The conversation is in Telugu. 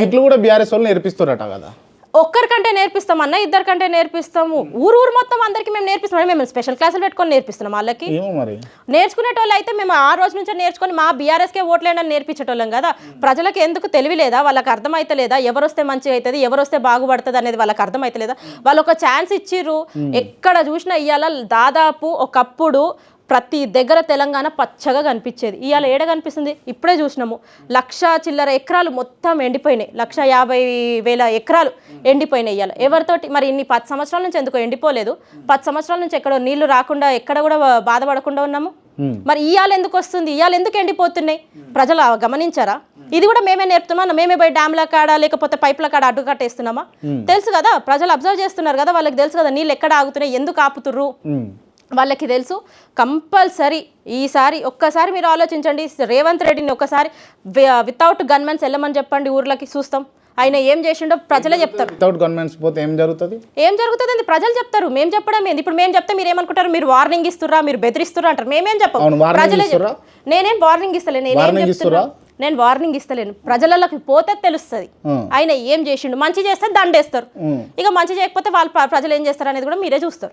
ఇట్లు కూడా బీఆర్ఎస్ వాళ్ళు నేర్పిస్తారట కదా. ఒక్కరికంటే నేర్పిస్తాం అన్న, ఇద్దరికంటే నేర్పిస్తాము, ఊరు మొత్తం అందరికి మేము నేర్పిస్తాం. మేము స్పెషల్ క్లాసులు పెట్టుకొని నేర్పిస్తున్నాం వాళ్ళకి. మరి నేర్చుకునేటోళ్ళు అయితే మేము ఆ రోజు నుంచే నేర్చుకొని మా బీఆర్ఎస్కే ఓట్లేండి అని నేర్పించేటోళ్ళం కదా. ప్రజలకు ఎందుకు తెలియలేదా, వాళ్ళకి అర్థమైతలేదా, ఎవరు వస్తే మంచిగా అవుతుంది, ఎవరు వస్తే బాగుపడుతుంది అనేది వాళ్ళకి అర్థమైతలేదా? వాళ్ళు ఒక ఛాన్స్ ఇచ్చిర్రు. ఎక్కడ చూసినా ఇవాళ దాదాపు ఒకప్పుడు ప్రతి దగ్గర తెలంగాణ పచ్చగా కనిపించేది. ఇవాళ ఏడ కనిపిస్తుంది? ఇప్పుడే చూసినాము, 1,00,000 చిల్లర ఎకరాలు మొత్తం ఎండిపోయినాయి. 1,50,000 ఎకరాలు ఎండిపోయినాయి ఇవాళ. ఎవరితోటి మరి ఇన్ని 10 సంవత్సరాల నుంచి ఎందుకో ఎండిపోలేదు? 10 సంవత్సరాల నుంచి ఎక్కడో నీళ్లు రాకుండా ఎక్కడ కూడా బాధపడకుండా ఉన్నాము. మరి ఇవాళ ఎందుకు వస్తుంది? ఇవాళ ఎందుకు ఎండిపోతున్నాయి? ప్రజలు గమనించారా? ఇది కూడా మేమే నేర్పుతున్నామా? మేమే పోయి డ్యామ్ల కాడ లేకపోతే పైప్ల కాడ అడ్డు కట్టేస్తున్నామా? తెలుసు కదా, ప్రజలు అబ్జర్వ్ చేస్తున్నారు కదా, వాళ్ళకి తెలుసు కదా నీళ్ళు ఎక్కడ ఆగుతున్నాయి, ఎందుకు ఆపుతుర్రు వాళ్ళకి తెలుసు. కంపల్సరీ ఈసారి ఒక్కసారి మీరు ఆలోచించండి, రేవంత్ రెడ్డిని ఒక్కసారి వితౌట్ గన్మెన్స్ వెళ్ళమని చెప్పండి ఊర్లకి, చూస్తాం ఆయన ఏం చేసిండో ప్రజలే చెప్తారు. వితౌట్ గన్మెన్స్ పోతే ఏం జరుగుతుంది? ఏం జరుగుతుంది ప్రజలు చెప్తారు. మేము చెప్పడం ఏంది? ఇప్పుడు మేము చెప్తే మీరు ఏమనుకుంటారు? మీరు వార్నింగ్ ఇస్తుర్రా, మీరు బెదిరిస్తుర్రా అంటారు. మేమేం చెప్పం, ప్రజలే. నేనేం వార్నింగ్ ఇస్తలేను, నేను వార్నింగ్ ఇస్తలేను. ప్రజలకి పోతే తెలుస్తుంది ఆయన ఏం చేసిండు. మంచి చేస్తే దండేస్తారు, ఇక మంచి చేయకపోతే వాళ్ళు ప్రజలు ఏం చేస్తారు అనేది కూడా మీరే చూస్తారు.